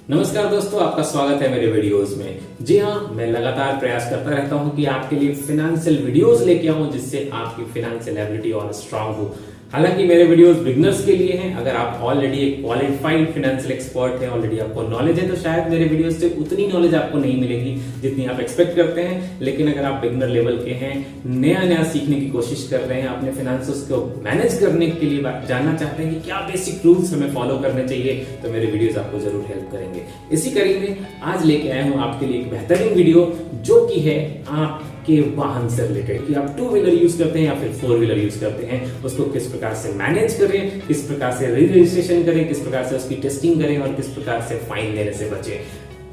नमस्कार दोस्तों, आपका स्वागत है मेरे वीडियोस में। जी हाँ, मैं लगातार प्रयास करता रहता हूँ कि आपके लिए फाइनेंशियल वीडियोस लेके आऊँ जिससे आपकी फाइनेंशियल एबिलिटी और स्ट्रांग हो। हालांकि मेरे वीडियोस बिगनर्स के लिए हैं। अगर आप ऑलरेडी एक क्वालिफाइड फाइनेंशियल एक्सपर्ट हैं, ऑलरेडी आपको नॉलेज है, तो शायद मेरे वीडियोस से उतनी नॉलेज आपको नहीं मिलेगी जितनी आप एक्सपेक्ट करते हैं। लेकिन अगर आप बिगनर लेवल के हैं, नया सीखने की कोशिश कर रहे हैं, अपने फाइनेंसेस को मैनेज करने के लिए जानना चाहते हैं कि क्या बेसिक रूल्स हमें फॉलो करने चाहिए, तो मेरे वीडियोस आपको जरूर हेल्प करेंगे। इसी कड़ी में आज लेके आया हूं आपके लिए एक बेहतरीन वीडियो जो कि है आपके वाहन से रिलेटेड, कि आप 2 व्हीलर यूज करते हैं या फिर 4 व्हीलर यूज करते हैं, उसको किस प्रकार से मैनेज करें, किस प्रकार से री रजिस्ट्रेशन करें, किस प्रकार से उसकी टेस्टिंग करें और किस प्रकार से फाइन लेने से बचें।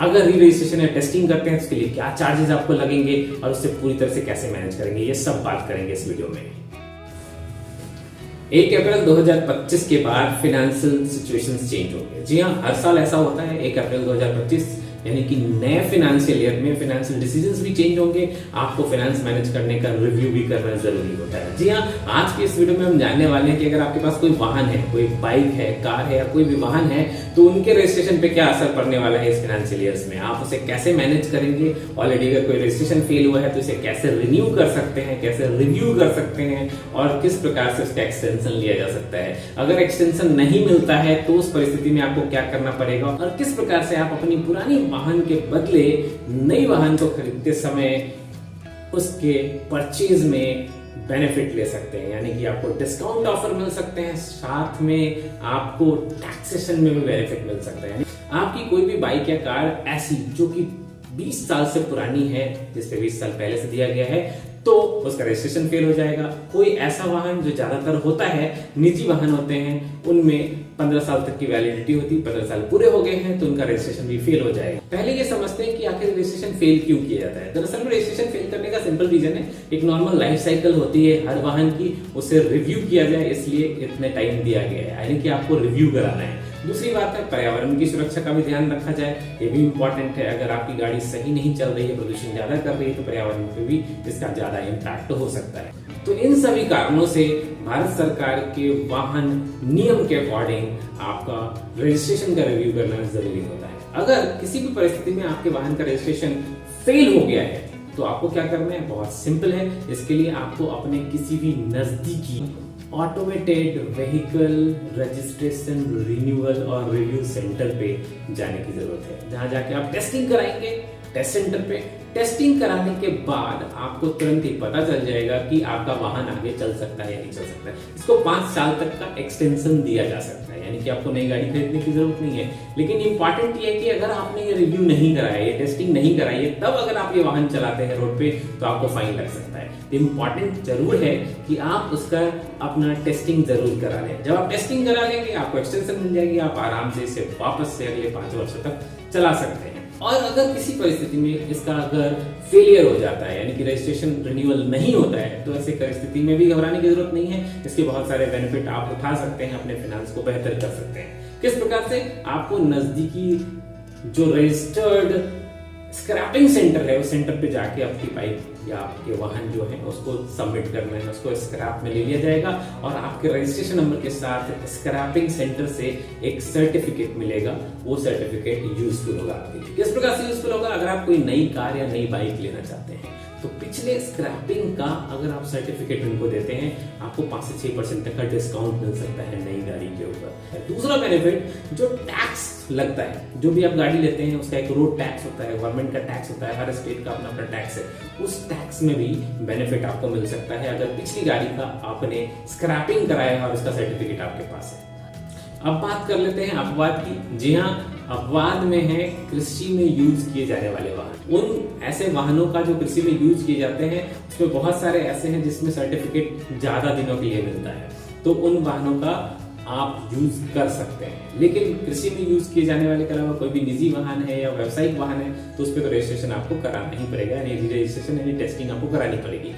अगर री रजिस्ट्रेशन या टेस्टिंग करते हैं तो उसके लिए क्या चार्जेस आपको लगेंगे और उससे पूरी तरह से कैसे मैनेज करेंगे, ये सब बात करेंगे इस वीडियो में। 1 अप्रैल 2025 के बाद फाइनेंशियल सिचुएशंस चेंज होंगे। जी हाँ, हर साल ऐसा होता है। 1 अप्रैल 2025 यानी कि नए फाइनेंशियल ईयर में फाइनेंशियल डिसीजंस भी चेंज होंगे। आपको फाइनेंस मैनेज करने का रिव्यू भी करना जरूरी होता है। जी हाँ, आज के इस वीडियो में हम जानने वाले हैं कि अगर आपके पास कोई वाहन है, कोई बाइक है, कार है या कोई भी वाहन है, तो उनके रजिस्ट्रेशन पे क्या असर पड़ने वाला है इस फाइनेंशियल ईयर्स में। आप उसे कैसे मैनेज करेंगे, ऑलरेडी अगर कोई रजिस्ट्रेशन फेल हुआ है तो इसे कैसे रिन्यू कर सकते हैं, कैसे रिव्यू कर सकते हैं और किस प्रकार से उसका एक्सटेंशन लिया जा सकता है। अगर एक्सटेंशन नहीं मिलता है तो उस परिस्थिति में आपको क्या करना पड़ेगा और किस प्रकार से आप अपनी पुरानी वाहन के बदले नई वाहन को खरीदते समय उसके परचेज में बेनिफिट ले सकते हैं, यानी कि आपको डिस्काउंट ऑफर मिल सकते हैं, साथ में आपको टैक्सेशन में भी बेनिफिट मिल सकता है। आपकी कोई भी बाइक या कार ऐसी जो कि 20 साल से पुरानी है, जिसपे 20 साल पहले से दिया गया है, तो उसका रजिस्ट्रेशन फेल हो जाएगा। कोई ऐसा वाहन जो ज्यादातर होता है, निजी वाहन होते हैं, उनमें 15 साल तक की वैलिडिटी होती है, 15 साल पूरे हो गए हैं तो उनका रजिस्ट्रेशन भी फेल हो जाएगा। पहले ये समझते हैं कि आखिर रजिस्ट्रेशन फेल क्यों किया जाता है। दरअसल में रजिस्ट्रेशन फेल करने का सिंपल रीजन है, एक नॉर्मल लाइफ साइकिल होती है हर वाहन की, उसे रिव्यू किया जाए, इसलिए इतने टाइम दिया गया है, यानी कि आपको रिव्यू कराना है। दूसरी बात है, पर्यावरण की सुरक्षा का भी ध्यान रखा जाए, ये भी इंपॉर्टेंट है। अगर आपकी गाड़ी सही नहीं चल रही है, प्रदूषण ज्यादा कर रही है, तो पर्यावरण पे भी इसका ज्यादा इम्पैक्ट हो सकता है। तो इन सभी कारणों से भारत सरकार के वाहन नियम के अकॉर्डिंग आपका रजिस्ट्रेशन का रिव्यू करना जरूरी होता है। अगर किसी भी परिस्थिति में आपके वाहन का रजिस्ट्रेशन फेल हो गया है तो आपको क्या करना है, बहुत सिंपल है। इसके लिए आपको अपने किसी भी नजदीकी ऑटोमेटेड व्हीकल रजिस्ट्रेशन रिन्यूअल और रिव्यू सेंटर पे जाने की जरूरत है, जहां जाके आप टेस्टिंग कराएंगे। टेस्ट सेंटर पे टेस्टिंग कराने के बाद आपको तुरंत ही पता चल जाएगा कि आपका वाहन आगे चल सकता है या नहीं चल सकता है। इसको 5 साल तक का एक्सटेंशन दिया जा सकता है, यानी कि आपको नई गाड़ी खरीदने की जरूरत नहीं है। लेकिन इंपॉर्टेंट ये है कि अगर आपने ये रिव्यू नहीं कराया, ये टेस्टिंग नहीं कराई है, तब अगर आप ये वाहन चलाते हैं रोड पे तो आपको फाइन लग सकता है। इंपॉर्टेंट जरूर है कि आप उसका अपना टेस्टिंग जरूर करा लें। जब आप टेस्टिंग करा लेंगे आपको एक्सटेंशन मिल जाएगी, आप आराम से इसे वापस से अगले 5 वर्षों तक चला सकते हैं। और अगर किसी परिस्थिति में इसका अगर फेलियर हो जाता है, यानी कि रजिस्ट्रेशन रिन्यूअल नहीं होता है, तो ऐसी परिस्थिति में भी घबराने की जरूरत नहीं है। इसके बहुत सारे बेनिफिट आप उठा सकते हैं, अपने फाइनेंस को बेहतर कर सकते हैं। किस प्रकार से? आपको नजदीकी जो रजिस्टर्ड स्क्रैपिंग सेंटर है, उस सेंटर पे जाके आपकी बाइक या आपके वाहन जो है उसको सबमिट करना है, उसको स्क्रैप में ले लिया जाएगा और आपके रजिस्ट्रेशन नंबर के साथ स्क्रैपिंग सेंटर से एक सर्टिफिकेट मिलेगा। वो सर्टिफिकेट यूजफुल होगा आपके लिए। किस प्रकार से यूजफुल होगा? अगर आप कोई नई कार या नई बाइक लेना चाहते हैं तो पिछले स्क्रैपिंग का अगर आप सर्टिफिकेट उनको देते हैं, आपको 5 से 6% तक का डिस्काउंट मिल सकता है नई गाड़ी के ऊपर। दूसरा बेनिफिट, जो टैक्स लगता है, जो भी आप गाड़ी लेते हैं उसका एक रोड टैक्स होता है, गवर्नमेंट का टैक्स होता है, हर स्टेट का अपना अपना टैक्स है, उस टैक्स में भी बेनिफिट आपको मिल सकता है अगर पिछली गाड़ी का आपने स्क्रैपिंग कराया है और उसका सर्टिफिकेट आपके पास है। अब बात कर लेते हैं अपवाद की। जी हाँ, अपवाद में है कृषि में यूज किए जाने वाले वाहन। उन ऐसे वाहनों का जो कृषि में यूज किए जाते हैं उसमें बहुत सारे ऐसे हैं जिसमें सर्टिफिकेट ज्यादा दिनों के लिए मिलता है, तो उन वाहनों का आप यूज कर सकते हैं। लेकिन कृषि में यूज किए जाने वाले के अलावा कोई भी निजी वाहन है या व्यावसायिक वाहन है तो उस पर तो रजिस्ट्रेशन आपको कराना ही पड़ेगा, यानी रजिस्ट्रेशन यानी टेस्टिंग आपको करानी पड़ेगी।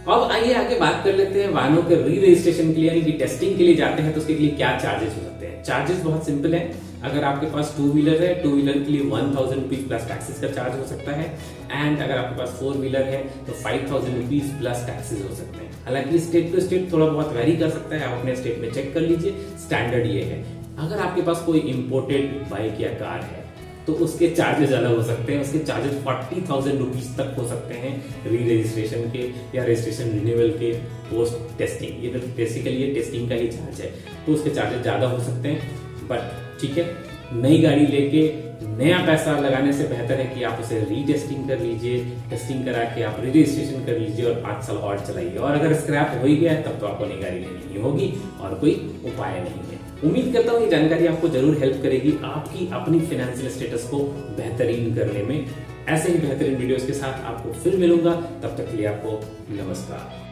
अब आइए आगे बात कर लेते हैं वाहनों के री रजिस्ट्रेशन के लिए, यानी कि टेस्टिंग के लिए जाते हैं तो उसके लिए क्या चार्जेस हो सकते हैं। चार्जेस बहुत सिंपल है। अगर आपके पास 2 व्हीलर है, 2 व्हीलर के लिए 1000 रुपीज प्लस टैक्सेस का चार्ज हो सकता है। एंड अगर आपके पास 4 व्हीलर है तो 5000 रुपीज प्लस टैक्सेस हो सकते हैं। हालांकि स्टेट टू स्टेट थोड़ा बहुत वेरी कर सकता है, आप अपने स्टेट में चेक कर लीजिए। स्टैंडर्ड ये है। अगर आपके पास कोई इंपोर्टेड बाइक या कार है तो उसके चार्जेस अलग हो सकते हैं। उसके चार्जेस 40,000 रुपीज तक हो सकते हैं री रजिस्ट्रेशन के या रजिस्ट्रेशन रिन्यूअल के पोस्ट टेस्टिंग। ये बेसिकली ये टेस्टिंग का ही चार्ज है, तो उसके चार्जेस ज्यादा हो सकते हैं। बट ठीक है, नई गाड़ी लेके नया पैसा लगाने से बेहतर है कि आप उसे रीटेस्टिंग कर लीजिए, टेस्टिंग करा के आप री रजिस्ट्रेशन कर लीजिए और 5 साल और चलाइए। और अगर स्क्रैप हो ही गया तब तो आपको नई गाड़ी लेनी ही होगी और कोई उपाय नहीं है। उम्मीद करता हूँ ये जानकारी आपको जरूर हेल्प करेगी आपकी अपनी फाइनेंशियल स्टेटस को बेहतरीन करने में। ऐसे ही बेहतरीन वीडियोस के साथ आपको फिर मिलूंगा, तब तक के लिए आपको नमस्कार।